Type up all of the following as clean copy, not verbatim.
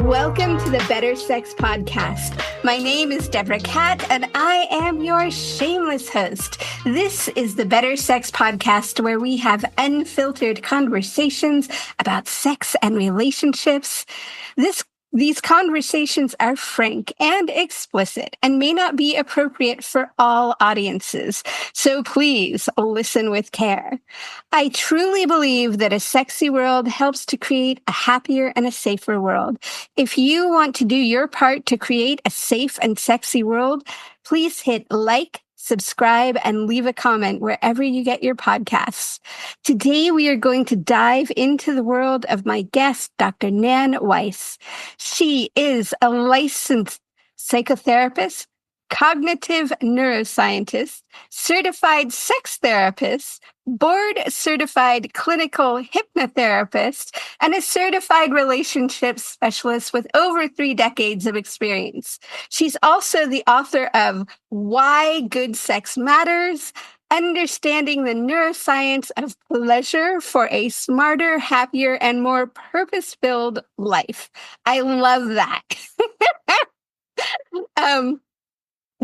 Welcome to the Better Sex Podcast. My name is DeborahTantraKat, and I am your shameless host. This is the Better Sex Podcast, where we have unfiltered conversations about sex and relationships. These conversations are frank and explicit and may not be appropriate for all audiences, so please listen with care. I truly believe that a sexy world helps to create a happier and a safer world. If you want to do your part to create a safe and sexy world, please hit like, subscribe, and leave a comment wherever you get your podcasts. Today, we are going to dive into the world of my guest, Dr. Nan Weiss. She is a licensed psychotherapist, cognitive neuroscientist, certified sex therapist, board-certified clinical hypnotherapist, and a certified relationship specialist with over 3 decades of experience. She's also the author of Why Good Sex Matters, Understanding the Neuroscience of Pleasure for a Smarter, Happier, and More Purpose-Filled Life. I love that.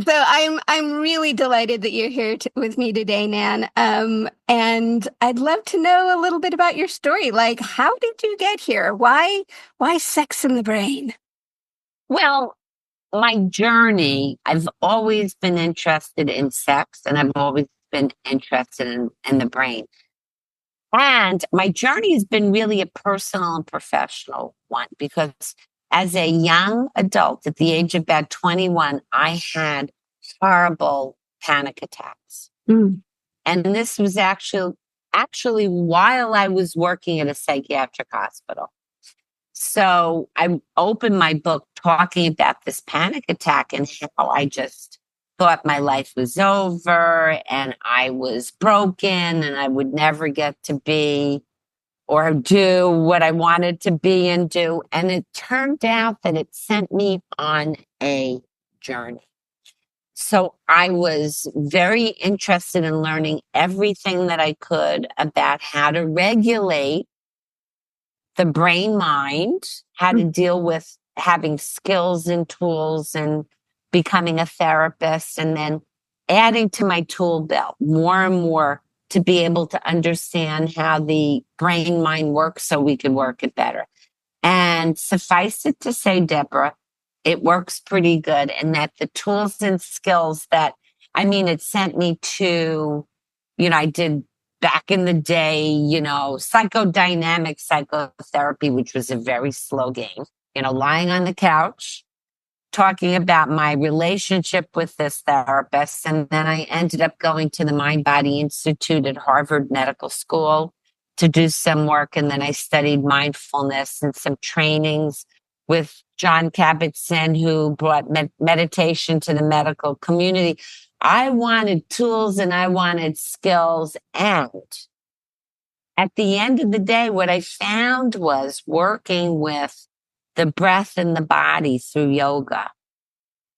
So I'm really delighted that you're here with me today, Nan. And I'd love to know a little bit about your story. Like, how did you get here? Why sex in the brain? Well, my journey, I've always been interested in sex, and I've always been interested in the brain. And my journey has been really a personal and professional one, because as a young adult, at the age of about 21, I had horrible panic attacks. And this was actually while I was working at a psychiatric hospital. So I opened my book talking about this panic attack and how I just thought my life was over and I was broken and I would never get to be or do what I wanted to be and do. And it turned out that it sent me on a journey. So I was very interested in learning everything that I could about how to regulate the brain mind, how to deal with having skills and tools and becoming a therapist, and then adding to my tool belt more and more to be able to understand how the brain mind works so we could work it better. And suffice it to say, Deborah, it works pretty good. And that the tools and skills it sent me to, I did back in the day, psychodynamic psychotherapy, which was a very slow game, lying on the couch, talking about my relationship with this therapist. And then I ended up going to the Mind Body Institute at Harvard Medical School to do some work. And then I studied mindfulness and some trainings with John Kabat-Zinn, who brought meditation to the medical community. I wanted tools and I wanted skills. And at the end of the day, what I found was working with the breath and the body through yoga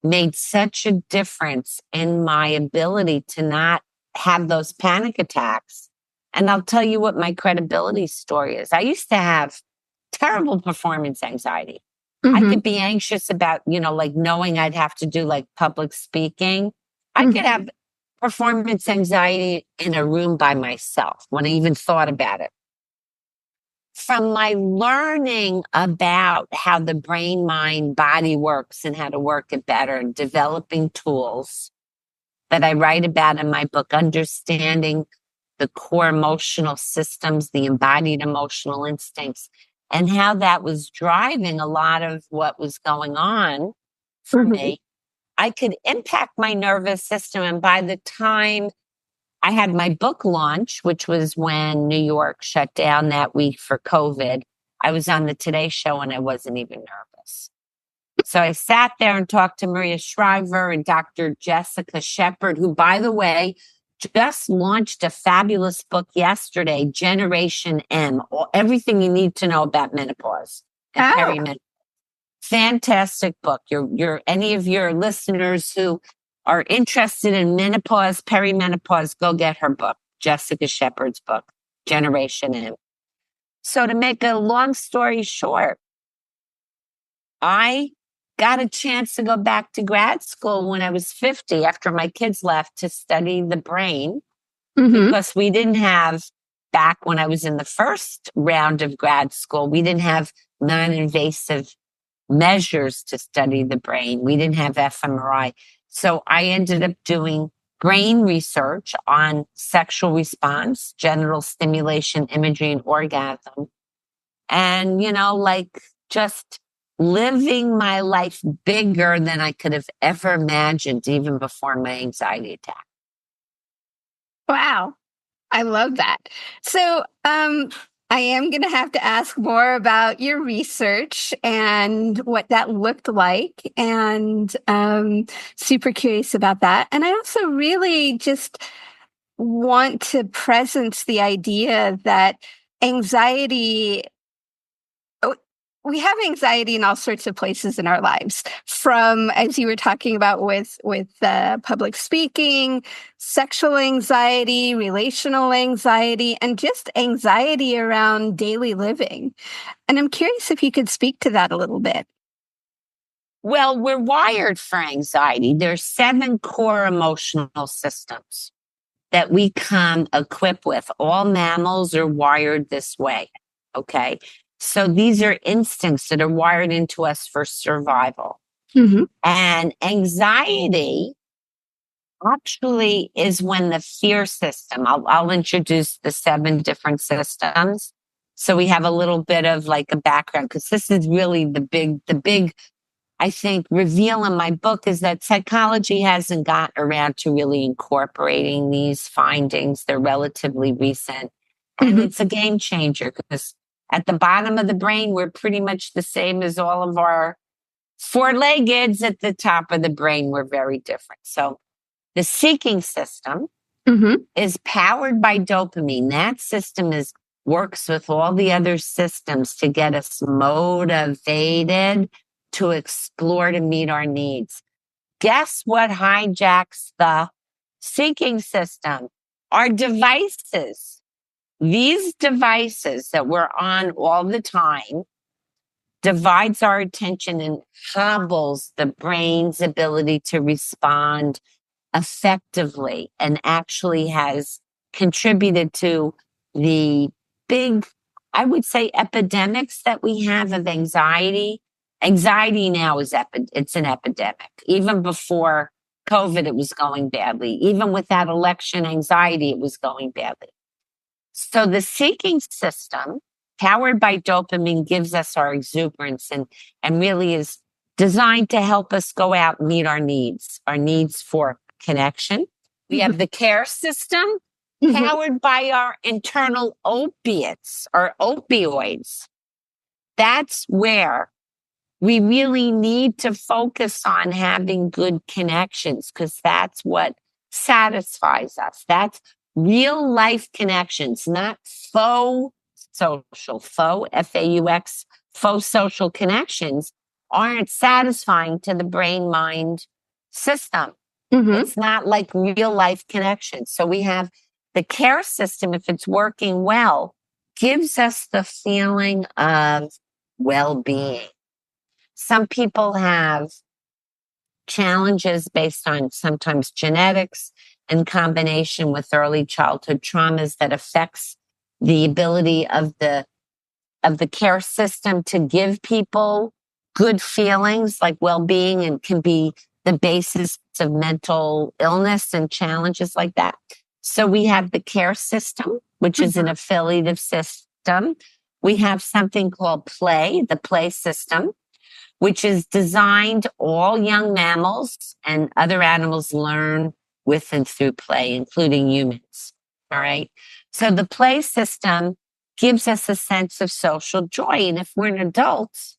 made such a difference in my ability to not have those panic attacks. And I'll tell you what my credibility story is. I used to have terrible performance anxiety. I could be anxious about, knowing I'd have to do public speaking. I could have performance anxiety in a room by myself when I even thought about it. From my learning about how the brain, mind, body works and how to work it better, and developing tools that I write about in my book, understanding the core emotional systems, the embodied emotional instincts, and how that was driving a lot of what was going on for me, I could impact my nervous system. And by the time I had my book launch, which was when New York shut down that week for COVID, I was on the Today Show and I wasn't even nervous. So I sat there and talked to Maria Shriver and Dr. Jessica Shepard, who, by the way, just launched a fabulous book yesterday, Generation M, or everything you need to know about menopause and perimenopause. Fantastic book. Any of your listeners who are interested in menopause, perimenopause, go get her book, Jessica Shepard's book, Generation M. So to make a long story short, I got a chance to go back to grad school when I was 50 after my kids left to study the brain Mm-hmm. because we didn't have, back when I was in the first round of grad school, we didn't have non-invasive measures to study the brain. We didn't have fMRI. So I ended up doing brain research on sexual response, genital stimulation, imagery, and orgasm. And, like just living my life bigger than I could have ever imagined, even before my anxiety attack. Wow. I love that. So, I am going to have to ask more about your research and what that looked like, and super curious about that. And I also really just want to presence the idea that anxiety oh, we have anxiety in all sorts of places in our lives, from, as you were talking about, with public speaking, sexual anxiety, relational anxiety, and just anxiety around daily living. And I'm curious if you could speak to that a little bit. Well, we're wired for anxiety. There's 7 core emotional systems that we come equipped with. All mammals are wired this way. Okay. So these are instincts that are wired into us for survival. Mm-hmm. And anxiety actually is when the fear system, I'll introduce the 7 different systems. So we have a little bit of like a background, because this is really the big, I think, reveal in my book is that psychology hasn't got around to really incorporating these findings. They're relatively recent. And Mm-hmm. it's a game changer because at the bottom of the brain, we're pretty much the same as all of our 4-leggeds. At the top of the brain, we're very different. So the seeking system Mm-hmm. is powered by dopamine. That system works with all the other systems to get us motivated to explore, to meet our needs. Guess what hijacks the seeking system? Our devices. These devices that we're on all the time divides our attention and hobbles the brain's ability to respond effectively, and actually has contributed to the big, I would say, epidemics that we have of anxiety. Anxiety now it's an epidemic. Even before COVID, it was going badly. Even with that election anxiety, it was going badly. So the seeking system, powered by dopamine, gives us our exuberance and really is designed to help us go out and meet our needs for connection. We have the care system, Mm-hmm. powered by our internal opiates or opioids. That's where we really need to focus on having good connections, because that's what satisfies us. That's real life connections, not faux social, F-A-U-X, faux social connections aren't satisfying to the brain mind system. Mm-hmm. It's not like real life connections. So we have the care system, if it's working well, gives us the feeling of well-being. Some people have challenges based on sometimes genetics in combination with early childhood traumas that affects the ability of the care system to give people good feelings like well-being, and can be the basis of mental illness and challenges like that. So we have the care system, which is an affiliative system. We have something called play, the play system, which is designed, all young mammals and other animals learn with and through play, including humans. All right. So the play system gives us a sense of social joy. And if we're an adult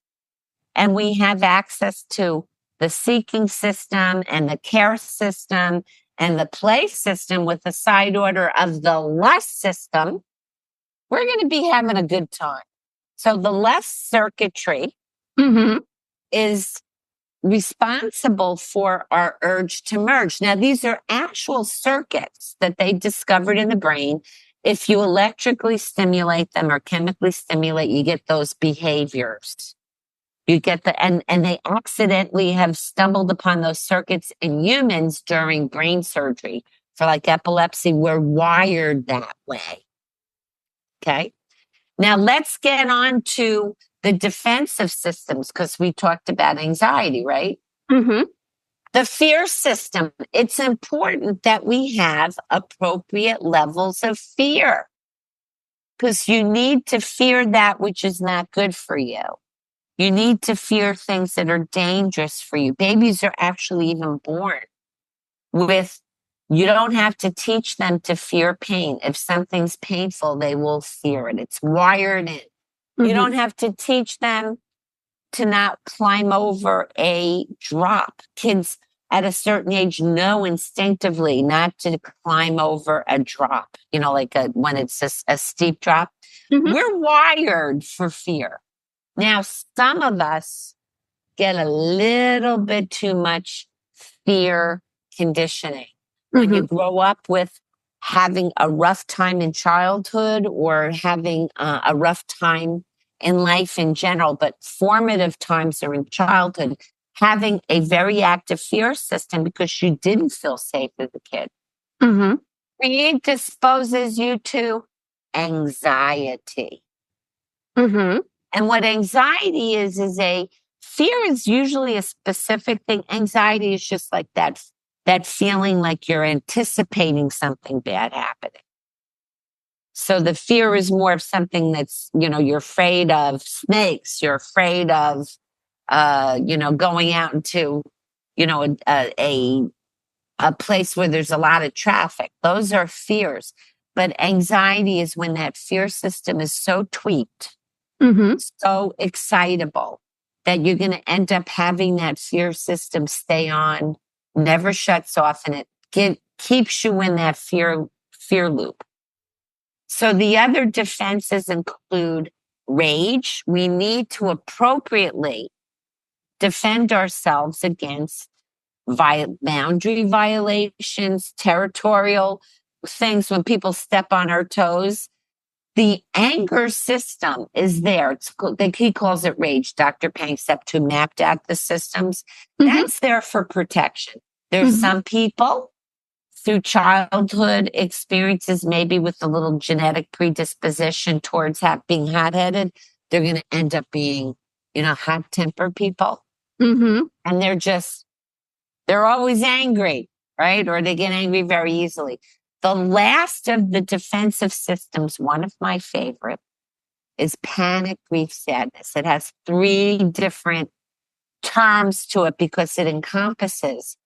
and we have access to the seeking system and the care system and the play system with the side order of the lust system, we're going to be having a good time. So the lust circuitry Mm-hmm. is responsible for our urge to merge. Now, these are actual circuits that they discovered in the brain. If you electrically stimulate them or chemically stimulate, you get those behaviors. You get and they accidentally have stumbled upon those circuits in humans during brain surgery for like epilepsy. We're wired that way. Okay. Now let's get on to the defensive systems because we talked about anxiety, right? Mm-hmm. The fear system. It's important that we have appropriate levels of fear because you need to fear that which is not good for you. You need to fear things that are dangerous for you. Babies are actually even born with, you don't have to teach them to fear pain. If something's painful, they will fear it. It's wired in. Mm-hmm. You don't have to teach them to not climb over a drop. Kids at a certain age know instinctively not to climb over a drop, like when it's a steep drop. Mm-hmm. We're wired for fear. Now, some of us get a little bit too much fear conditioning. When you grow up with having a rough time in childhood or having a rough time in life in general, but formative times are in childhood, having a very active fear system because you didn't feel safe as a kid predisposes you to anxiety. And what anxiety is fear is usually a specific thing. Anxiety is just like that feeling like you're anticipating something bad happening. So the fear is more of something that's, you're afraid of snakes. You're afraid of, going out into, a place where there's a lot of traffic. Those are fears. But anxiety is when that fear system is so tweaked, so excitable that you're going to end up having that fear system stay on, never shuts off, and it keeps you in that fear loop. So the other defenses include rage. We need to appropriately defend ourselves against boundary violations, territorial things when people step on our toes. The anger system is there. He calls it rage. Dr. Panksepp, who mapped out the systems, that's there for protection. There's some people through childhood experiences, maybe with a little genetic predisposition towards being hot-headed, they're going to end up being, hot-tempered people. And they're always angry, right? Or they get angry very easily. The last of the defensive systems, one of my favorite, is panic, grief, sadness. It has 3 different terms to it because it encompasses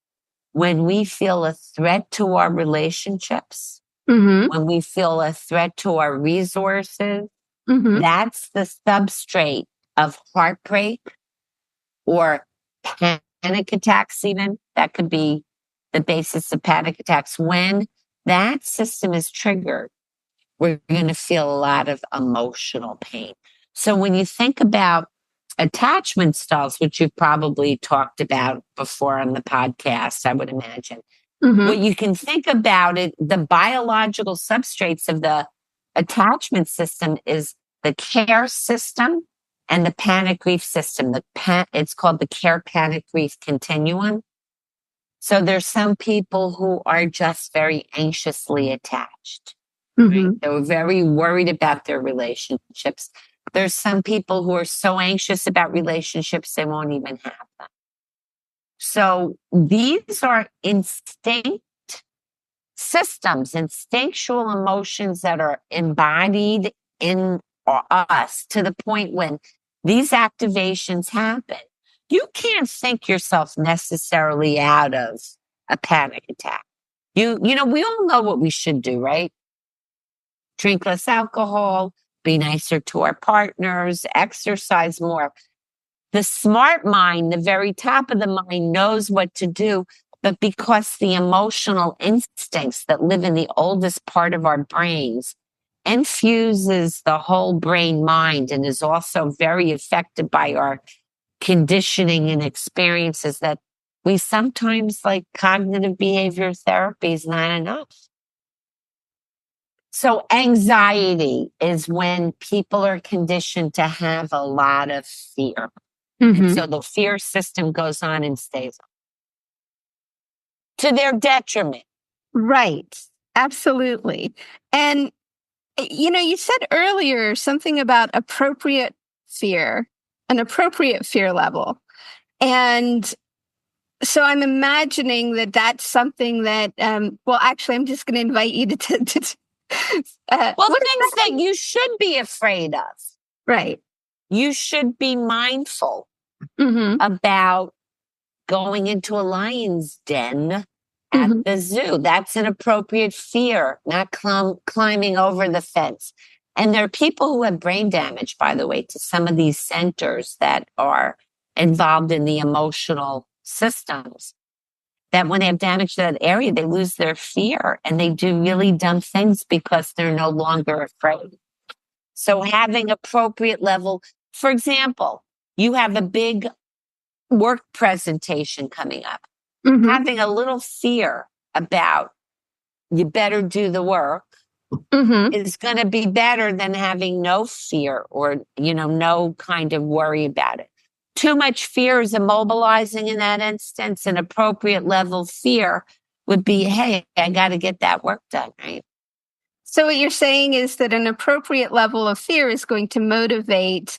when we feel a threat to our relationships, when we feel a threat to our resources. That's the substrate of heartbreak or panic attacks even. That could be the basis of panic attacks. When that system is triggered, we're going to feel a lot of emotional pain. So when you think about attachment styles, which you've probably talked about before on the podcast, I would imagine, what you can think about it, the biological substrates of the attachment system is the care system and the panic grief system. It's called the care panic grief continuum. So there's some people who are just very anxiously attached. Right? They're very worried about their relationships. There's some people who are so anxious about relationships, they won't even have them. So these are instinct systems, instinctual emotions that are embodied in us to the point when these activations happen. You can't think yourself necessarily out of a panic attack. We all know what we should do, right? Drink less alcohol, be nicer to our partners, exercise more. The smart mind, the very top of the mind, knows what to do, but because the emotional instincts that live in the oldest part of our brains infuses the whole brain mind and is also very affected by our conditioning and experiences, that we sometimes, like, cognitive behavior therapy is not enough. So anxiety is when people are conditioned to have a lot of fear. And so the fear system goes on and stays on to their detriment. Right. Absolutely. And, you said earlier something about appropriate fear, an appropriate fear level. And so I'm imagining that that's something that, well, actually, I'm just going to invite you to well, things that you should be afraid of. Right. You should be mindful about going into a lion's den at the zoo. That's an appropriate fear, not climbing over the fence. And there are people who have brain damage, by the way, to some of these centers that are involved in the emotional systems, that when they have damage to that area, they lose their fear and they do really dumb things because they're no longer afraid. So having appropriate level, for example, you have a big work presentation coming up. Having a little fear about you better do the work is going to be better than having no fear or, no kind of worry about it. Too much fear is immobilizing in that instance. An appropriate level fear would be, hey, I got to get that work done, right? So what you're saying is that an appropriate level of fear is going to motivate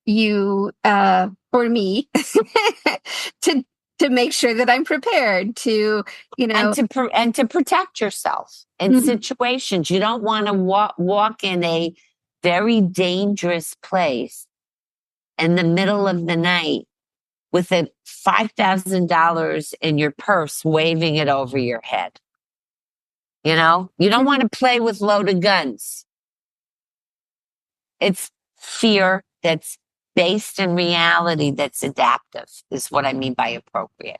you or me to make sure that I'm prepared to, and to protect yourself in situations. You don't want to walk in a very dangerous place in the middle of the night with a $5,000 in your purse, waving it over your head. You don't want to play with loaded guns. It's fear that's based in reality, that's adaptive, is what I mean by appropriate.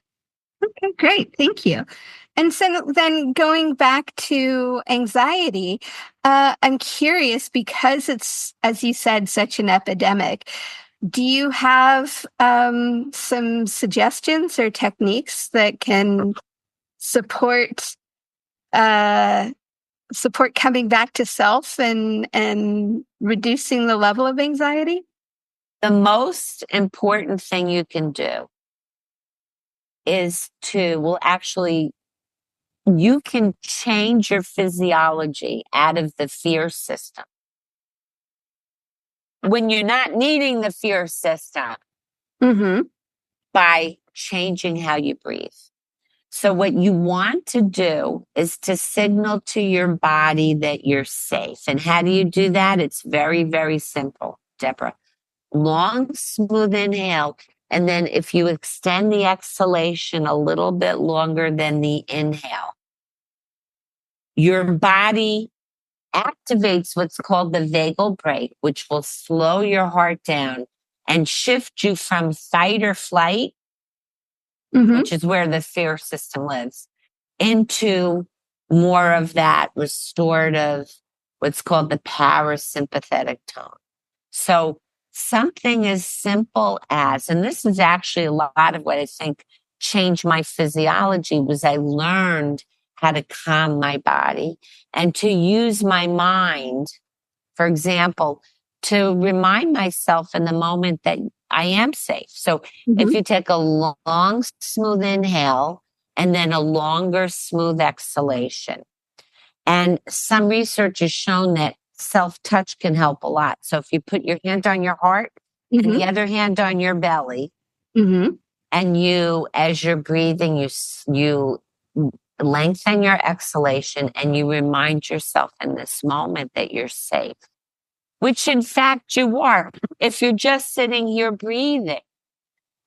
Okay, great. Thank you. And so then going back to anxiety, I'm curious because it's, as you said, such an epidemic. Do you have some suggestions or techniques that can support coming back to self and reducing the level of anxiety? The most important thing you can do is you can change your physiology out of the fear system. When you're not needing the fear system, by changing how you breathe. So what you want to do is to signal to your body that you're safe. And how do you do that? It's very, very simple, Deborah. Long, smooth inhale. And then if you extend the exhalation a little bit longer than the inhale, your body activates what's called the vagal brake, which will slow your heart down and shift you from fight or flight, which is where the fear system lives, into more of that restorative, what's called the parasympathetic tone. So something as simple as, and this is actually a lot of what I think changed my physiology, was I learned how to calm my body and to use my mind, for example, to remind myself in the moment that I am safe. So if you take a long, smooth inhale and then a longer, smooth exhalation, and some research has shown that self-touch can help a lot. So if you put your hand on your heart and the other hand on your belly, and you, as you're breathing, you lengthen your exhalation and you remind yourself in this moment that you're safe, which in fact you are. If you're just sitting here breathing,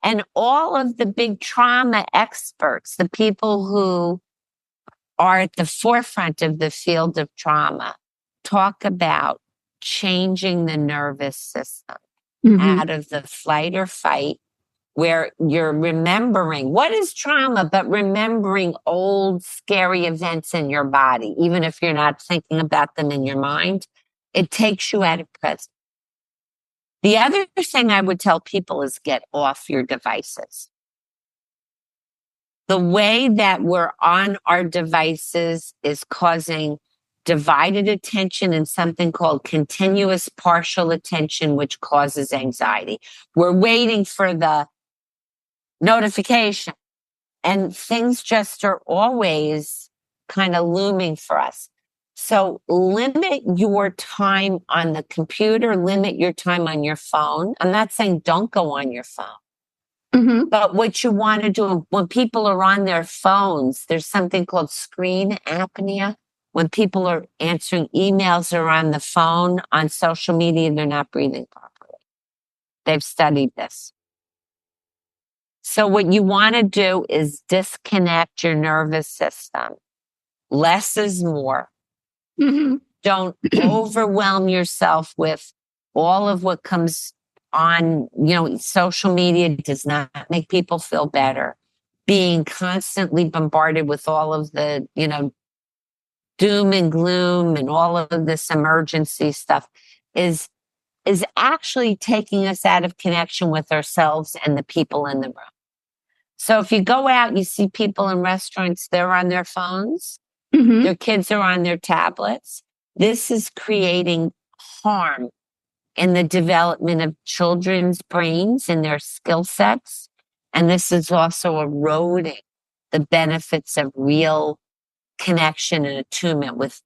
and all of the big trauma experts, the people who are at the forefront of the field of trauma, talk about changing the nervous system out of the flight or fight, where you're remembering what is trauma, but remembering old scary events in your body, even if you're not thinking about them in your mind, it takes you out of present. The other thing I would tell people is get off your devices. The way that we're on our devices is causing divided attention and something called continuous partial attention, which causes anxiety. We're waiting for the notification, and things just are always kind of looming for us. So limit your time on the computer, limit your time on your phone. I'm not saying don't go on your phone. Mm-hmm. But what you want to do when people are on their phones, there's something called screen apnea. When people are answering emails or on the phone, on social media, they're not breathing properly. They've studied this. So what you want to do is disconnect your nervous system. Less is more. Mm-hmm. Don't overwhelm yourself with all of what comes on. Social media does not make people feel better. Being constantly bombarded with all of the, doom and gloom and all of this emergency stuff is actually taking us out of connection with ourselves and the people in the room. So if you go out, you see people in restaurants, they're on their phones, Mm-hmm. their kids are on their tablets. This is creating harm in the development of children's brains and their skill sets. And this is also eroding the benefits of real connection and attunement with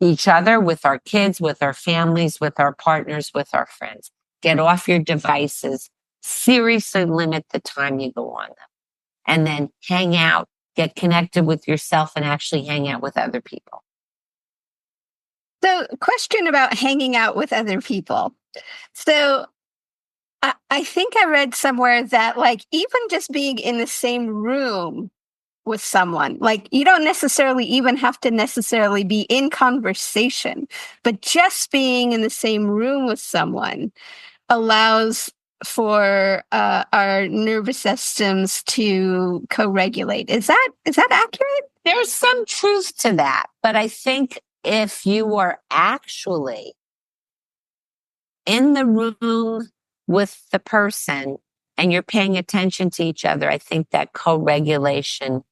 each other, with our kids, with our families, with our partners, with our friends. Get off your devices. Seriously limit the time you go on them. And then hang out, get connected with yourself, and actually hang out with other people. So, question about hanging out with other people. So, I think I read somewhere that, like, even just being in the same room with someone, like, you don't necessarily even have to necessarily be in conversation, but just being in the same room with someone allows for our nervous systems to co-regulate. Is that accurate? There's some truth to that, but I think if you are actually in the room with the person and you're paying attention to each other, I think that co-regulation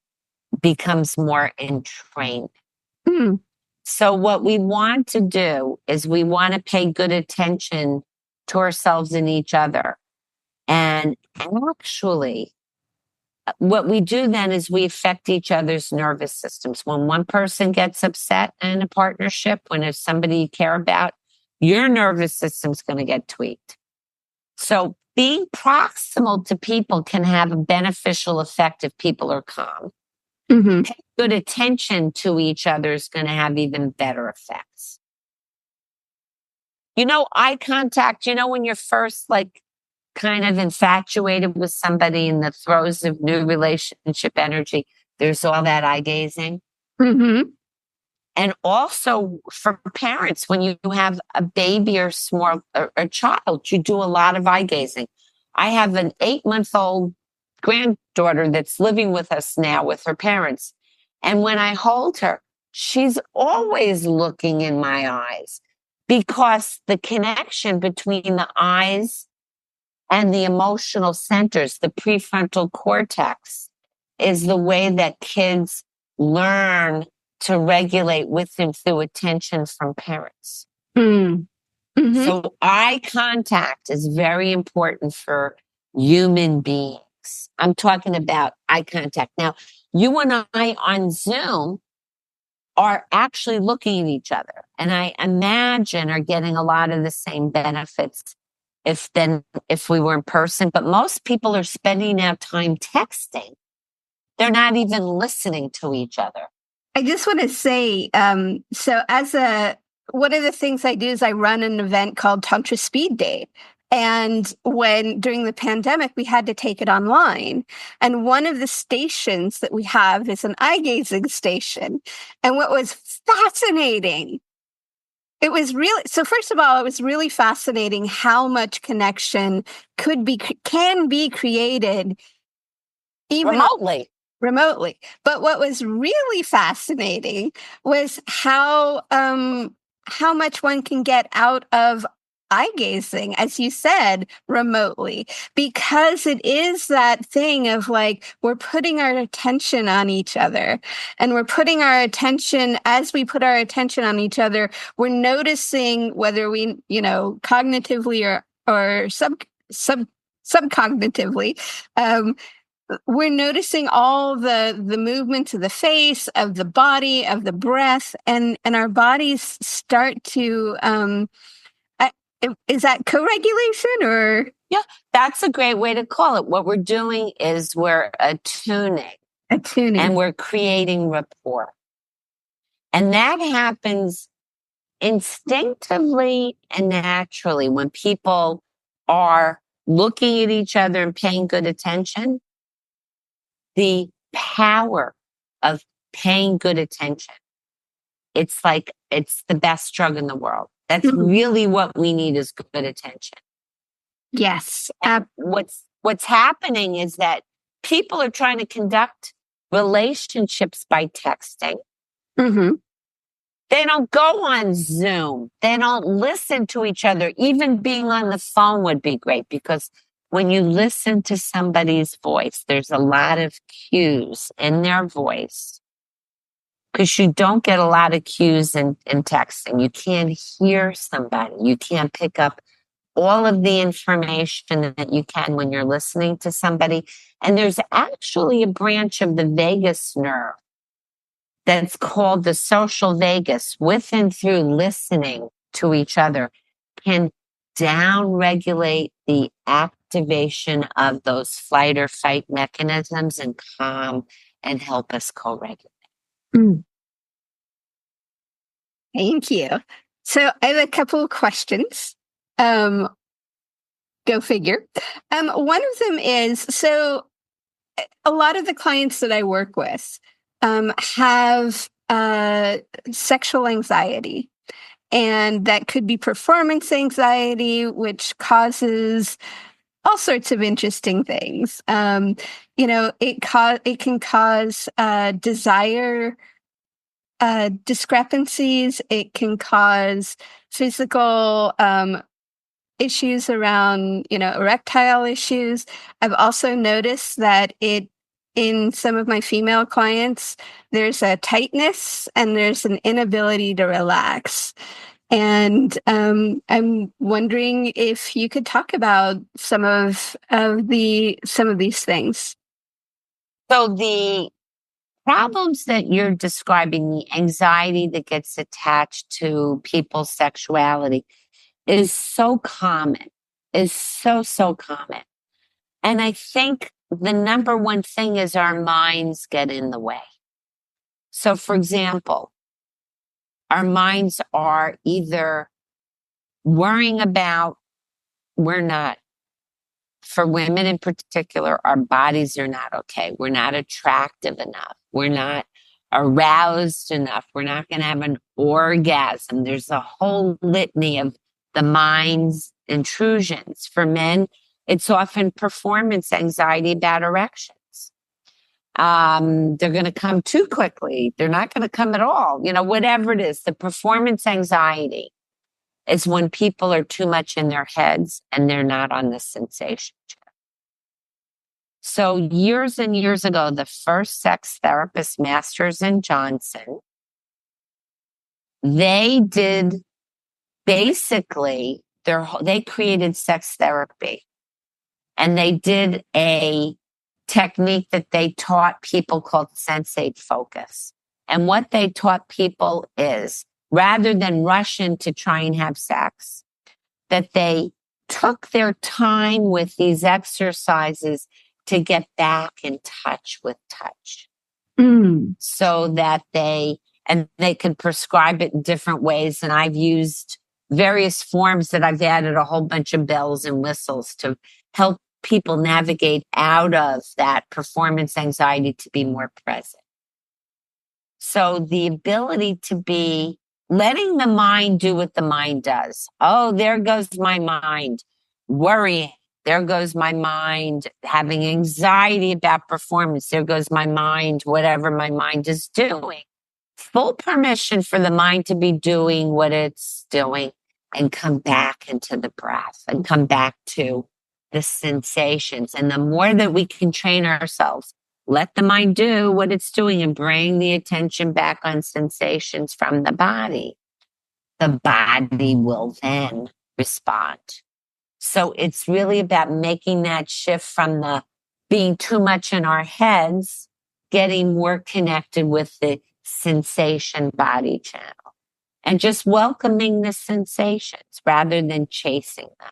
becomes more entrained. So what we want to do is we want to pay good attention to ourselves and each other. And actually, what we do then is we affect each other's nervous systems. When one person gets upset in a partnership, when it's somebody you care about, your nervous system's going to get tweaked. So being proximal to people can have a beneficial effect if people are calm. Mm-hmm. Pay good attention to each other is going to have even better effects. Eye contact, when you're first kind of infatuated with somebody in the throes of new relationship energy, there's all that eye gazing. Mm-hmm. And also for parents, when you have a baby or a child, you do a lot of eye gazing. I have an 8-month-old granddaughter that's living with us now with her parents. And when I hold her, she's always looking in my eyes because the connection between the eyes and the emotional centers, the prefrontal cortex, is the way that kids learn to regulate with and through attention from parents. Mm-hmm. So eye contact is very important for human beings. I'm talking about eye contact. Now, you and I on Zoom are actually looking at each other, and I imagine are getting a lot of the same benefits if we were in person. But most people are spending now time texting. They're not even listening to each other. I just want to say, so one of the things I do is I run an event called Tantra Speed Day. And during the pandemic, we had to take it online. And one of the stations that we have is an eye gazing station. And what was fascinating, so first of all, it was really fascinating how much connection can be created even remotely. But what was really fascinating was how much one can get out of eye gazing, as you said, remotely, because it is that thing of like, we're putting our attention on each other, and we're putting our attention, as we put our attention on each other, we're noticing whether we, cognitively or subcognitively, we're noticing all the movements of the face, of the body, of the breath, and our bodies start to is that co-regulation or? Yeah, that's a great way to call it. What we're doing is we're attuning. And we're creating rapport. And that happens instinctively and naturally when people are looking at each other and paying good attention. The power of paying good attention. It's like, it's the best drug in the world. That's really what we need, is good attention. Yes. What's happening is that people are trying to conduct relationships by texting. Mm-hmm. They don't go on Zoom. They don't listen to each other. Even being on the phone would be great, because when you listen to somebody's voice, there's a lot of cues in their voice, because you don't get a lot of cues in texting. You can't hear somebody. You can't pick up all of the information that you can when you're listening to somebody. And there's actually a branch of the vagus nerve that's called the social vagus, with and through listening to each other, can down-regulate the activation of those flight or fight mechanisms and calm and help us co-regulate. Thank you. So I have a couple of questions. Go figure. One of them is, so a lot of the clients that I work with have sexual anxiety, and that could be performance anxiety, which causes all sorts of interesting things. It can cause desire discrepancies. It can cause physical issues around, erectile issues. I've also noticed that in some of my female clients, there's a tightness and there's an inability to relax. And I'm wondering if you could talk about some of these things. So the problems that you're describing, the anxiety that gets attached to people's sexuality, is so common, is so common. And I think the number one thing is our minds get in the way. So, for example, our minds are either worrying about, for women in particular, our bodies are not okay. We're not attractive enough. We're not aroused enough. We're not going to have an orgasm. There's a whole litany of the mind's intrusions. For men, it's often performance anxiety about erections. They're going to come too quickly. They're not going to come at all. Whatever it is, the performance anxiety is when people are too much in their heads and they're not on the sensation check. So years and years ago, the first sex therapist, Masters and Johnson, they did basically they created sex therapy, and they did a technique that they taught people called sensate focus. And what they taught people is, rather than rush in to try and have sex, that they took their time with these exercises to get back in touch with touch. So that they could prescribe it in different ways. And I've used various forms that I've added a whole bunch of bells and whistles to help people navigate out of that performance anxiety to be more present. So the ability to be letting the mind do what the mind does. Oh, there goes my mind worrying. There goes my mind having anxiety about performance. There goes my mind, whatever my mind is doing. Full permission for the mind to be doing what it's doing. and come back into the breath and come back to the sensations. And the more that we can train ourselves, let the mind do what it's doing and bring the attention back on sensations from the body will then respond. So it's really about making that shift from the being too much in our heads, getting more connected with the sensation body channel and just welcoming the sensations rather than chasing them.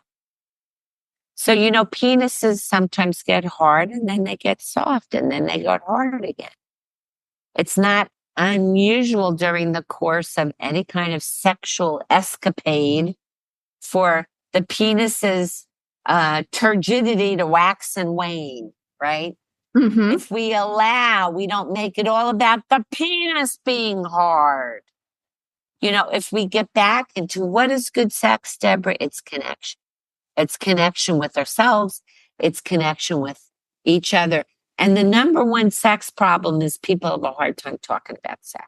So, penises sometimes get hard and then they get soft and then they get hard again. It's not unusual during the course of any kind of sexual escapade for the penis's turgidity to wax and wane, right? Mm-hmm. If we don't make it all about the penis being hard. If we get back into what is good sex, Deborah, it's connection. It's connection with ourselves. It's connection with each other. And the number one sex problem is people have a hard time talking about sex.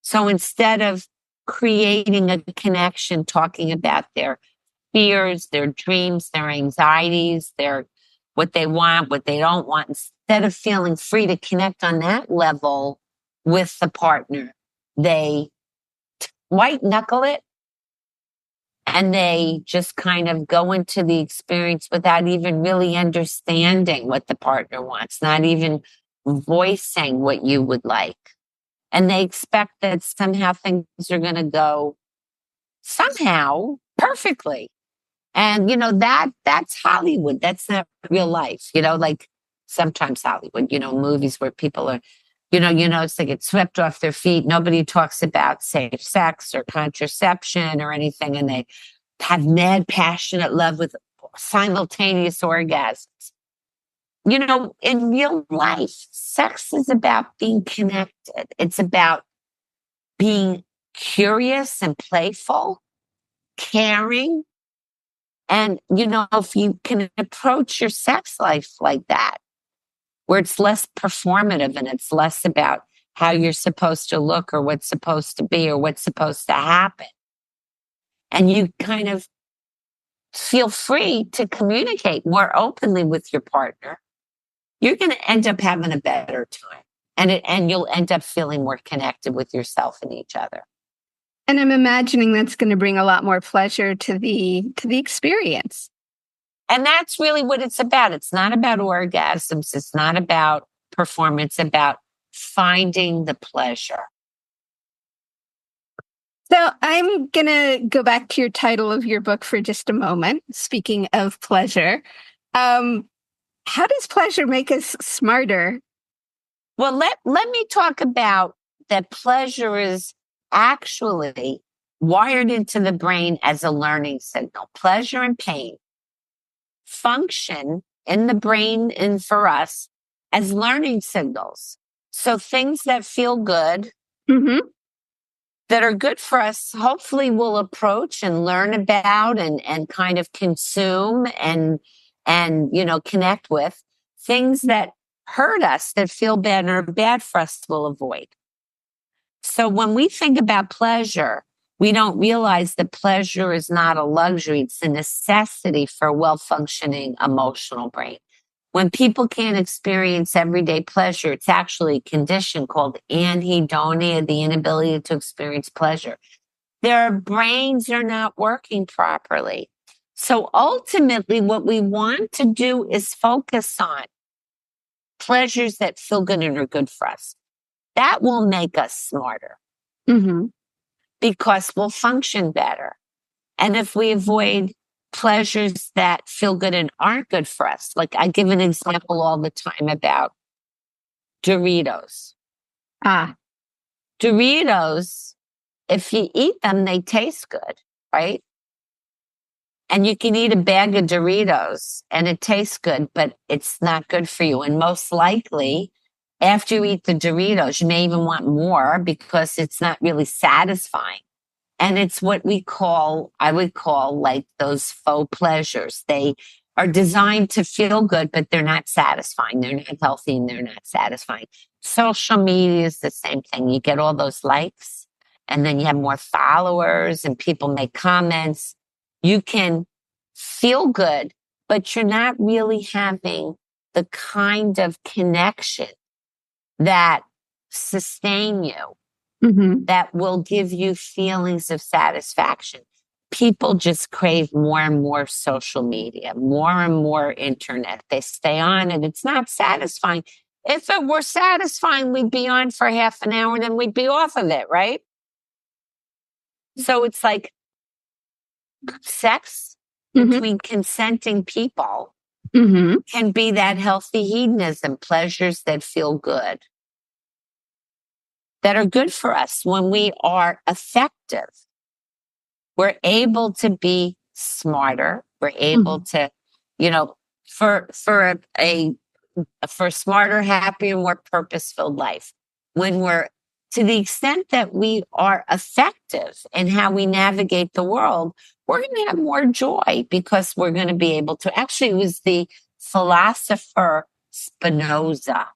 So instead of creating a connection, talking about their fears, their dreams, their anxieties, what they want, what they don't want, instead of feeling free to connect on that level with the partner, they white knuckle it and they just kind of go into the experience without even really understanding what the partner wants, not even voicing what you would like. And they expect that somehow things are going to go somehow perfectly. And, that's Hollywood. That's not real life, like sometimes Hollywood, movies where people are, it's they get swept off their feet. Nobody talks about safe sex or contraception or anything. And they have mad, passionate love with simultaneous orgasms. In real life, sex is about being connected. It's about being curious and playful, caring. And, if you can approach your sex life like that, where it's less performative and it's less about how you're supposed to look or what's supposed to be or what's supposed to happen. And you kind of feel free to communicate more openly with your partner, you're going to end up having a better time. And you'll end up feeling more connected with yourself and each other. And I'm imagining that's going to bring a lot more pleasure to the experience. And that's really what it's about. It's not about orgasms. It's not about performance. It's about finding the pleasure. So I'm going to go back to your title of your book for just a moment. Speaking of pleasure, how does pleasure make us smarter? Well, let me talk about that pleasure is actually wired into the brain as a learning signal. Pleasure and pain function in the brain and for us as learning signals. So things that feel good, that are good for us, hopefully we'll approach and learn about and kind of consume and connect with. Things that hurt us, that feel bad or bad for us, will avoid. So when we think about pleasure, we don't realize that pleasure is not a luxury. It's a necessity for a well-functioning emotional brain. When people can't experience everyday pleasure, it's actually a condition called anhedonia, the inability to experience pleasure. Their brains are not working properly. So ultimately, what we want to do is focus on pleasures that feel good and are good for us. That will make us smarter. Because we'll function better. And if we avoid pleasures that feel good and aren't good for us, like I give an example all the time about Doritos. Doritos, if you eat them, they taste good, right? And you can eat a bag of Doritos and it tastes good, but it's not good for you. And most likely, after you eat the Doritos, you may even want more because it's not really satisfying. And it's what I would call like those faux pleasures. They are designed to feel good, but they're not satisfying. They're not healthy and they're not satisfying. Social media is the same thing. You get all those likes and then you have more followers and people make comments. You can feel good, but you're not really having the kind of connection that sustain you, that will give you feelings of satisfaction. People just crave more and more social media, more and more internet. They stay on and it's not satisfying. If it were satisfying, we'd be on for half an hour and then we'd be off of it, right? So it's like sex between consenting people can be that healthy hedonism, pleasures that feel good, that are good for us. When we are effective, we're able to be smarter. We're able to, for a smarter, happier, more purpose-filled life. When we're, to the extent that we are effective in how we navigate the world, we're going to have more joy because we're going to be able to. Actually, it was the philosopher Spinoza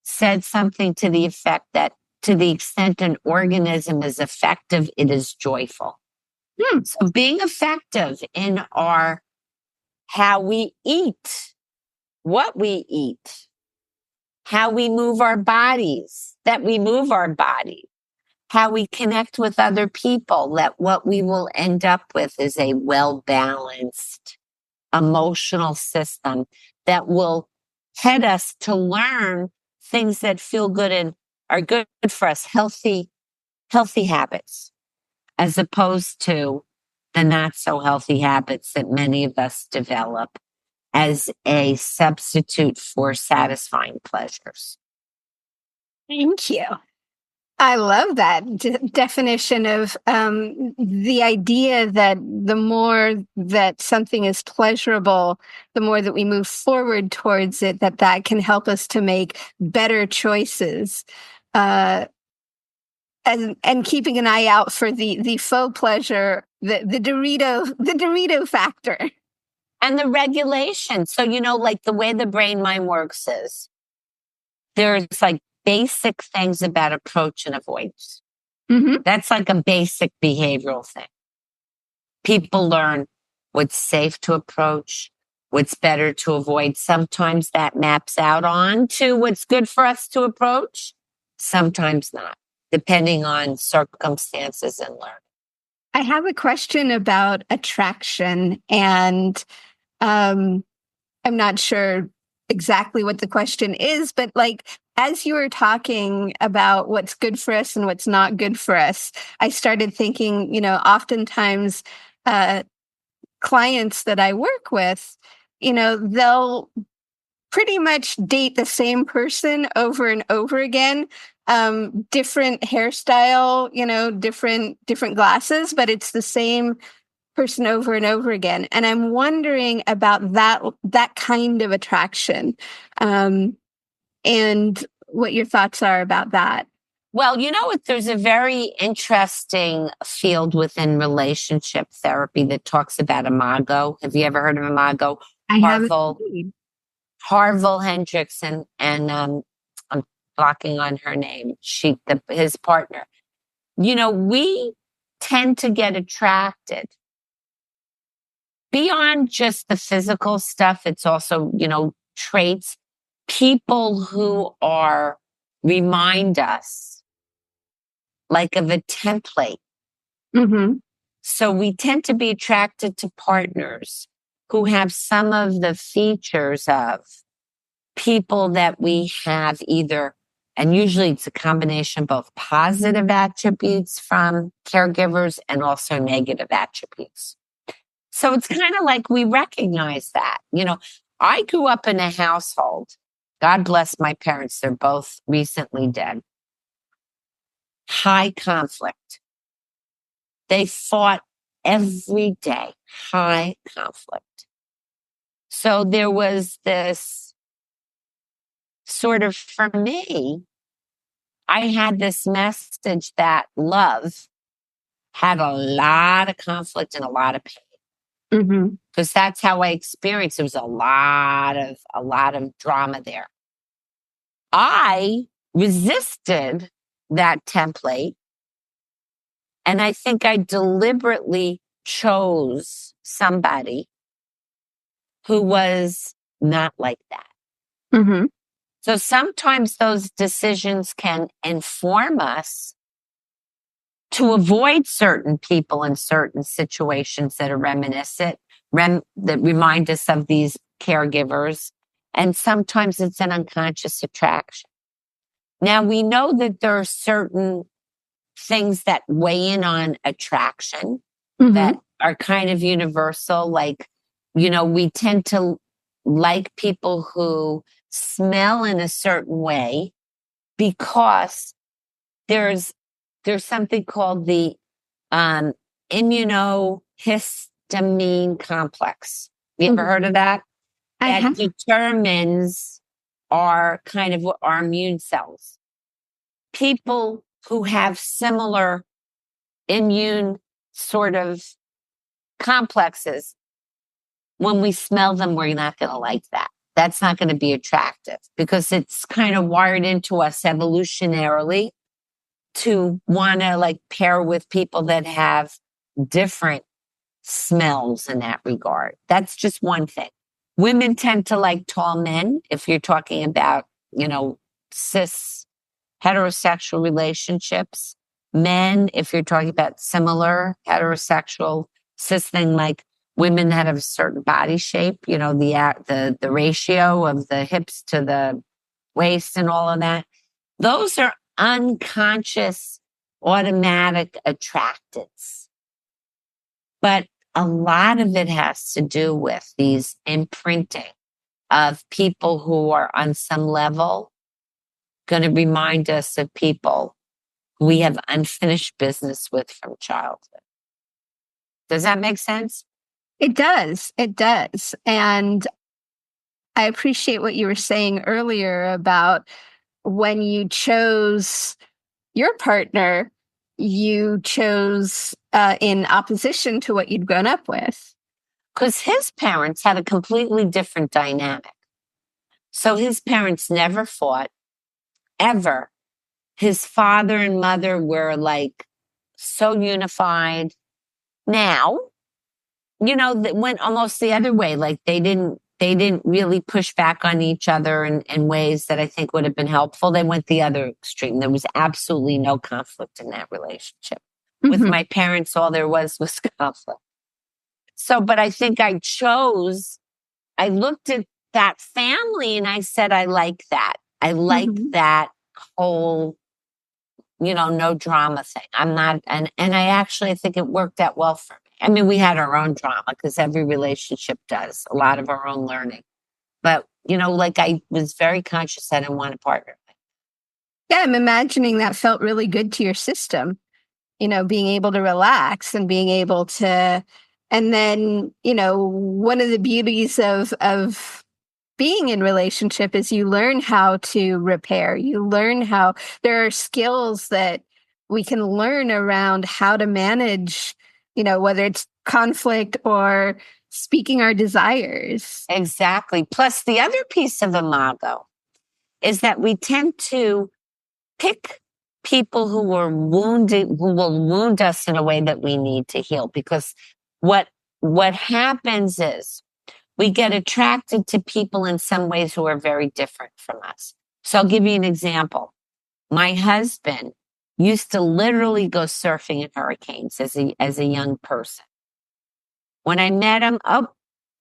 said something to the effect that to the extent an organism is effective, it is joyful. So being effective in our how we eat, what we eat, how we move our bodies, that we move our body, how we connect with other people, that what we will end up with is a well-balanced emotional system that will head us to learn things that feel good and are good for us, healthy habits, as opposed to the not so healthy habits that many of us develop as a substitute for satisfying pleasures. Thank you. I love that definition of the idea that the more that something is pleasurable, the more that we move forward towards it, that can help us to make better choices. And keeping an eye out for the faux pleasure, the Dorito factor. And the regulation. So, like the way the brain mind works is there's like basic things about approach and avoidance. That's like a basic behavioral thing. People learn what's safe to approach, what's better to avoid. Sometimes that maps out on to what's good for us to approach. Sometimes not, depending on circumstances and learning. I have a question about attraction, and I'm not sure exactly what the question is, but as you were talking about what's good for us and what's not good for us, I started thinking, oftentimes clients that I work with, they'll pretty much date the same person over and over again, different hairstyle, different glasses, but it's the same person over and over again. And I'm wondering about that kind of attraction, and what your thoughts are about that. Well, there's a very interesting field within relationship therapy that talks about imago. Have you ever heard of imago? I haven't. Harville Hendrickson, and I'm blocking on her name. His partner. We tend to get attracted beyond just the physical stuff. It's also, traits, people who remind us like of a template. So we tend to be attracted to partners who have some of the features of people that we have either, and usually it's a combination of both positive attributes from caregivers and also negative attributes. So it's kind of like we recognize that. I grew up in a household. God bless my parents. They're both recently dead. High conflict. They fought every day. High conflict. So there was this sort of, for me, I had this message that love had a lot of conflict and a lot of pain. Because that's how I experienced. There was a lot of drama there. I resisted that template And I think I deliberately chose somebody who was not like that. Mm-hmm. So sometimes those decisions can inform us to avoid certain people in certain situations that are reminiscent, that remind us of these caregivers. And sometimes it's an unconscious attraction. Now we know that there are certain things that weigh in on attraction that are kind of universal. Like, we tend to like people who smell in a certain way because there's something called the immunohistamine complex. You ever heard of that? I That have. determines our kind of our immune cells. People who have similar immune sort of complexes, when we smell them, we're not going to like that. That's not going to be attractive because it's kind of wired into us evolutionarily to want to like pair with people that have different smells in that regard. That's just one thing. Women tend to like tall men if you're talking about, cis heterosexual relationships. Men, if you're talking about similar heterosexual cis thing, like women that have a certain body shape, the ratio of the hips to the waist and all of that. Those are unconscious automatic attractants. But a lot of it has to do with these imprinting of people who are on some level going to remind us of people we have unfinished business with from childhood. Does that make sense? It does. It does. And I appreciate what you were saying earlier about when you chose your partner, you chose in opposition to what you'd grown up with. Because his parents had a completely different dynamic. So his parents never fought, ever. His father and mother were like so unified. Now, that went almost the other way. Like they didn't really push back on each other in ways that I think would have been helpful. They went the other extreme. There was absolutely no conflict in that relationship. With my parents, all there was conflict. So, but I think I looked at that family and I said, I like that. I like that whole, no drama thing. I'm not, and I think it worked out well for me. I mean, we had our own drama because every relationship does a lot of our own learning. But, like I was very conscious I didn't want a partner. Yeah, I'm imagining that felt really good to your system, being able to relax and being able to, and then, one of the beauties of being in relationship is you learn how to repair. You learn how there are skills that we can learn around how to manage, whether it's conflict or speaking our desires. Exactly. Plus, the other piece of imago is that we tend to pick people who were wounded, who will wound us in a way that we need to heal. Because what happens is we get attracted to people in some ways who are very different from us. So I'll give you an example. My husband used to literally go surfing in hurricanes as a young person. When I met him,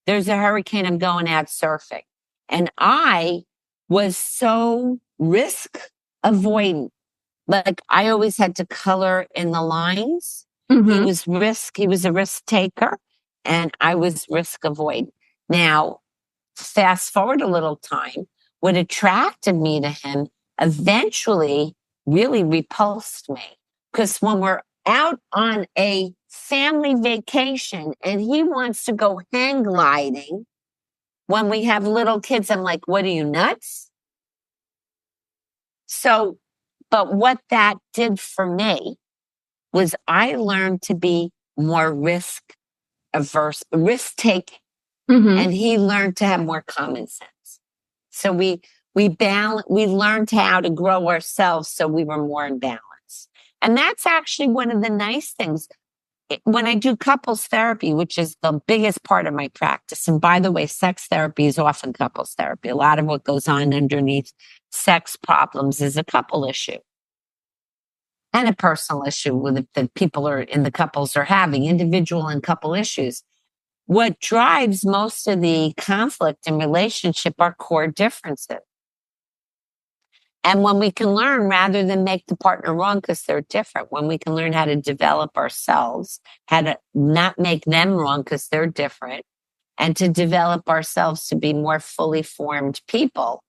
there's a hurricane, I'm going out surfing. And I was so risk avoidant. Like I always had to color in the lines. He was a risk taker and I was risk avoidant. Now, fast forward a little time, what attracted me to him eventually really repulsed me. Because when we're out on a family vacation and he wants to go hang gliding when we have little kids, I'm like, what are you, nuts? So, but what that did for me was I learned to be more risk averse, risk taking. And he learned to have more common sense. So we learned how to grow ourselves so we were more in balance. And that's actually one of the nice things. When I do couples therapy, which is the biggest part of my practice, and by the way, sex therapy is often couples therapy. A lot of what goes on underneath sex problems is a couple issue and a personal issue with that people are in the couples are having, individual and couple issues. What drives most of the conflict in relationship are core differences. And when we can learn, rather than make the partner wrong because they're different, when we can learn how to develop ourselves, how to not make them wrong because they're different, and to develop ourselves to be more fully formed people,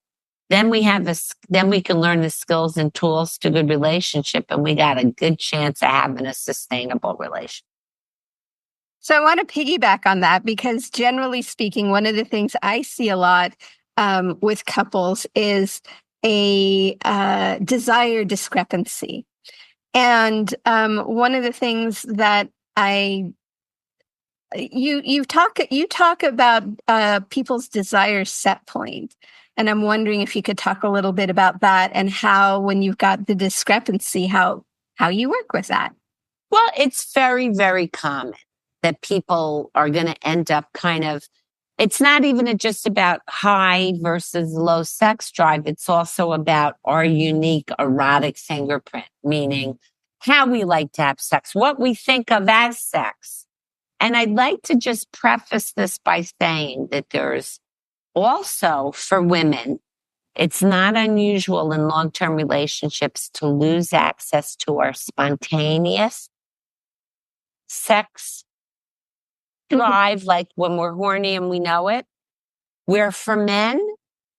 then we can learn the skills and tools to good relationship, and we got a good chance of having a sustainable relationship. So I want to piggyback on that because generally speaking, one of the things I see a lot with couples is a desire discrepancy. And one of the things that you talk about people's desire set point, and I'm wondering if you could talk a little bit about that and how, when you've got the discrepancy, how you work with that. Well, it's very, very common that people are going to end up it's not even just about high versus low sex drive. It's also about our unique erotic fingerprint, meaning how we like to have sex, what we think of as sex. And I'd like to just preface this by saying that there's also, for women, it's not unusual in long-term relationships to lose access to our spontaneous sex drive, like when we're horny and we know it. Where for men,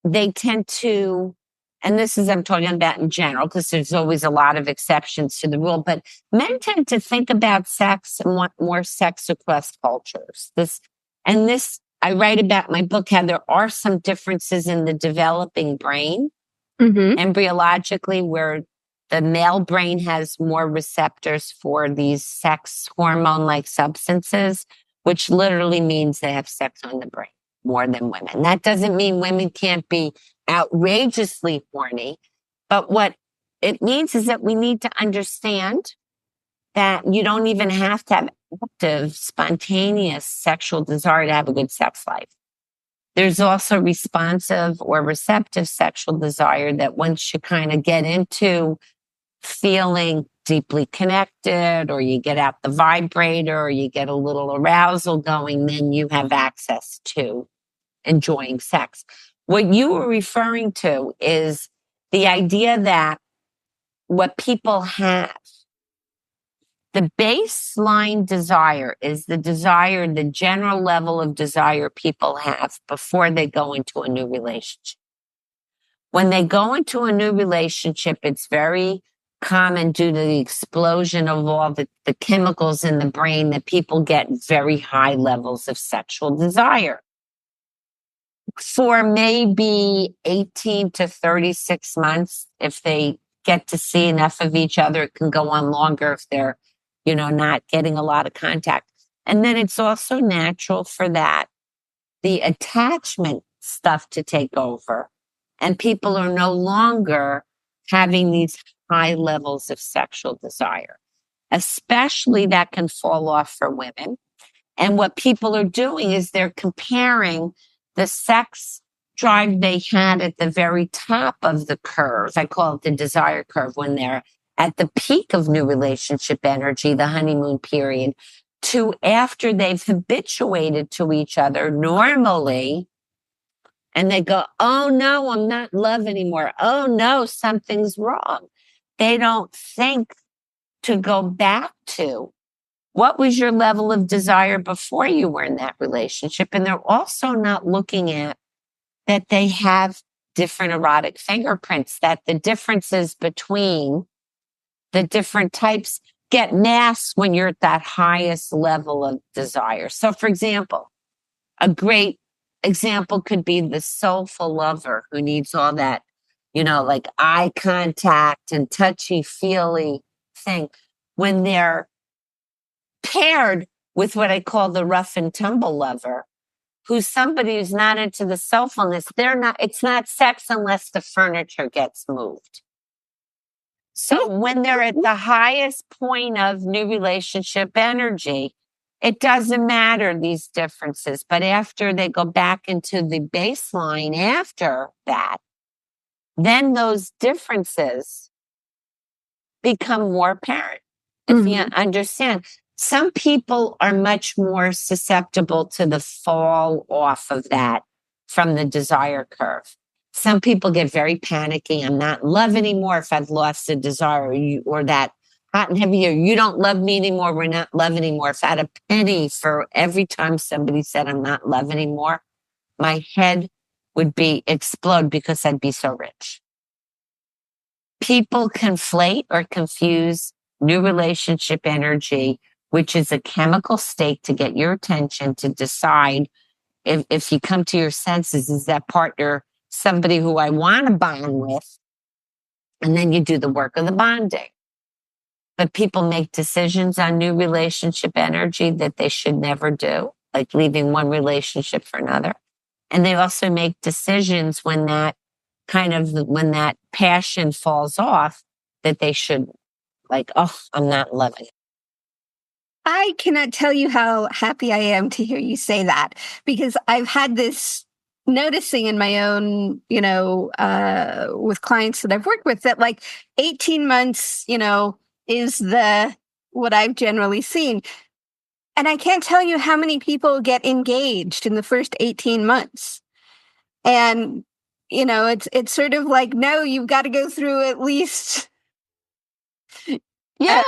they tend to, and this is, I'm talking about in general, because there's always a lot of exceptions to the rule, but men tend to think about sex and want more sex across cultures. I write about in my book how there are some differences in the developing brain, embryologically, where the male brain has more receptors for these sex hormone-like substances, which literally means they have sex on the brain more than women. That doesn't mean women can't be outrageously horny, but what it means is that we need to understand that you don't even have to have active, spontaneous sexual desire to have a good sex life. There's also responsive or receptive sexual desire that once you kind of get into feeling deeply connected, or you get out the vibrator, or you get a little arousal going, then you have access to enjoying sex. What you were referring to is the idea that what people have, the baseline desire is the desire, the general level of desire people have before they go into a new relationship. When they go into a new relationship, it's very common due to the explosion of all the chemicals in the brain that people get very high levels of sexual desire. For maybe 18 to 36 months, if they get to see enough of each other, it can go on longer if they're, not getting a lot of contact. And then it's also natural for the attachment stuff to take over. And people are no longer having these high levels of sexual desire. Especially that can fall off for women. And what people are doing is they're comparing the sex drive they had at the very top of the curve. I call it the desire curve, when they're at the peak of new relationship energy, the honeymoon period, to after they've habituated to each other normally. And they go, oh no, I'm not in love anymore. Oh no, something's wrong. They don't think to go back to what was your level of desire before you were in that relationship. And they're also not looking at that they have different erotic fingerprints, that the differences between the different types get masked when you're at that highest level of desire. So for example, a great example could be the soulful lover who needs all that, like eye contact and touchy-feely thing. When they're paired with what I call the rough and tumble lover, who's somebody who's not into the soulfulness, it's not sex unless the furniture gets moved. So when they're at the highest point of new relationship energy, it doesn't matter these differences. But after they go back into the baseline after that, then those differences become more apparent. If you understand, some people are much more susceptible to the fall off of that from the desire curve. Some people get very panicky. I'm not in love anymore if I've lost the desire, or that hot and heavy, or you don't love me anymore. We're not love anymore. If I had a penny for every time somebody said I'm not in love anymore, my head would be explode because I'd be so rich. People conflate or confuse new relationship energy, which is a chemical state to get your attention to decide if you come to your senses, is that partner somebody who I want to bond with? And then you do the work of the bonding. But people make decisions on new relationship energy that they should never do, like leaving one relationship for another. And they also make decisions when that passion falls off that they shouldn't. Like, oh, I'm not loving it. I cannot tell you how happy I am to hear you say that, because I've had this noticing in my own, with clients that I've worked with, that like 18 months, is what I've generally seen. And I can't tell you how many people get engaged in the first 18 months. And, it's sort of like, no, you've got to go through at least. Yeah.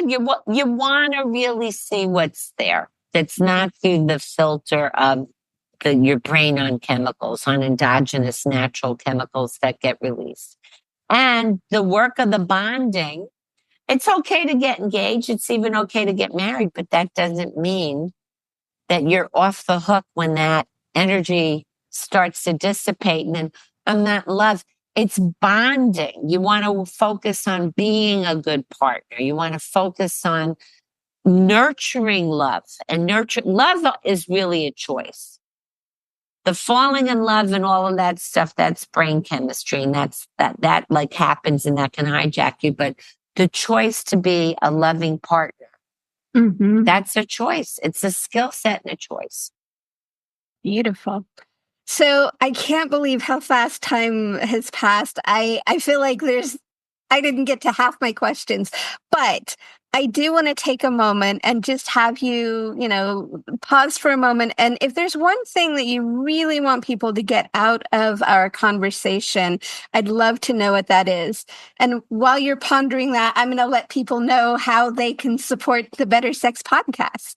You want to really see what's there. That's not through the filter of your brain on chemicals, on endogenous natural chemicals that get released. And the work of the bonding, it's okay to get engaged. It's even okay to get married, but that doesn't mean that you're off the hook when that energy starts to dissipate and then I'm not in love. It's bonding. You want to focus on being a good partner. You want to focus on nurturing love, and love is really a choice. The falling in love and all of that stuff, that's brain chemistry, and that like happens and that can hijack you. But the choice to be a loving partner, that's a choice. It's a skill set and a choice. Beautiful. So I can't believe how fast time has passed. I feel like I didn't get to half my questions, but I do want to take a moment and just have you, pause for a moment. And if there's one thing that you really want people to get out of our conversation, I'd love to know what that is. And while you're pondering that, I'm going to let people know how they can support the Better Sex podcast.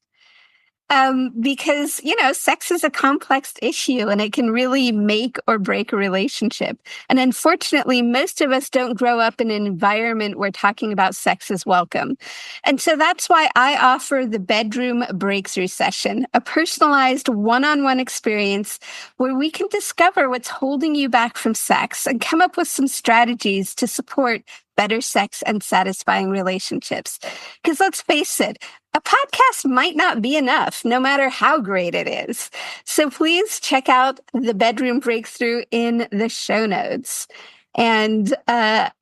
Because, sex is a complex issue and it can really make or break a relationship. And unfortunately, most of us don't grow up in an environment where talking about sex is welcome. And so that's why I offer the Bedroom Breakthrough Session, a personalized one-on-one experience where we can discover what's holding you back from sex and come up with some strategies to support better sex and satisfying relationships. Because let's face it, a podcast might not be enough, no matter how great it is. So please check out the Bedroom Breakthrough in the show notes. And I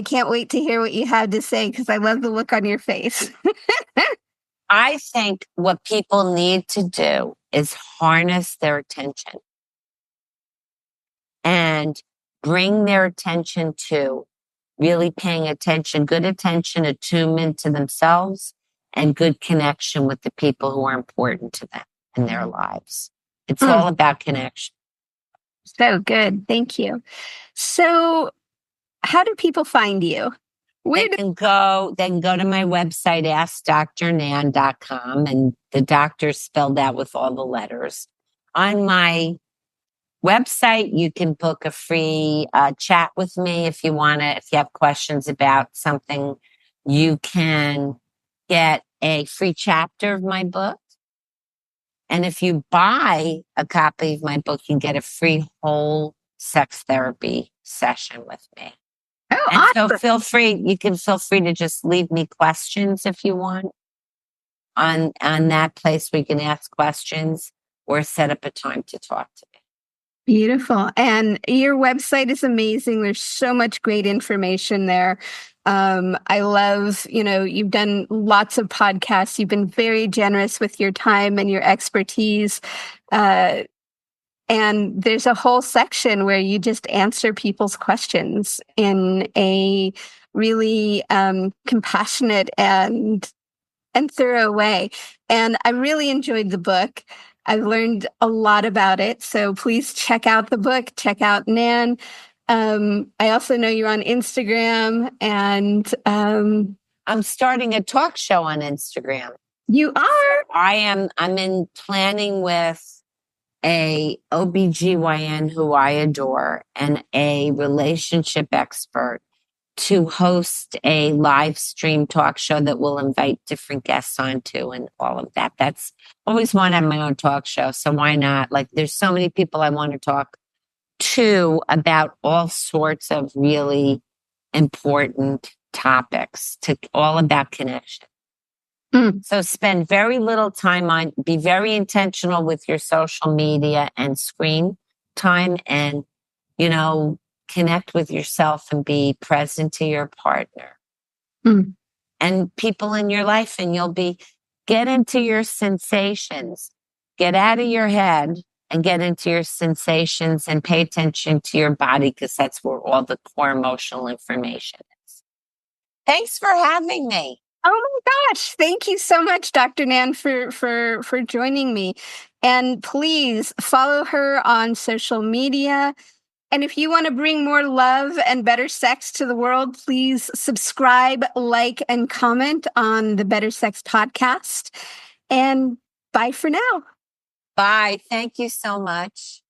can't wait to hear what you have to say, because I love the look on your face. I think what people need to do is harness their attention and bring their attention to really paying attention, good attention, attunement to themselves, and good connection with the people who are important to them in their lives. It's all about connection. So good. Thank you. So how do people find you? They can go to my website, AskDrNan.com, and the doctor's spelled out with all the letters. On my website, you can book a free chat with me if you want to. If you have questions about something, you can get a free chapter of my book. And if you buy a copy of my book, you get a free whole sex therapy session with me. Oh, and awesome. You can feel free to just leave me questions if you want on that place where you can ask questions or set up a time to talk to me. Beautiful. And your website is amazing. There's so much great information there. I love, you've done lots of podcasts. You've been very generous with your time and your expertise. And there's a whole section where you just answer people's questions in a really compassionate and thorough way. And I really enjoyed the book. I've learned a lot about it. So please check out the book, check out Nan. I also know you're on Instagram, and I'm starting a talk show on Instagram. You are? I'm in planning with a OBGYN who I adore and a relationship expert to host a live stream talk show that will invite different guests onto and all of that. That's always wanted to have my own talk show. So why not? Like, there's so many people I want to talk to about all sorts of really important topics, to all about connection. So spend very little time be very intentional with your social media and screen time, and, connect with yourself and be present to your partner and people in your life. And get into your sensations, get out of your head and get into your sensations and pay attention to your body, because that's where all the core emotional information is. Thanks for having me. Oh my gosh. Thank you so much, Dr. Nan, for joining me. And please follow her on social media. And if you want to bring more love and better sex to the world, please subscribe, like, and comment on the Better Sex podcast. And bye for now. Bye. Thank you so much.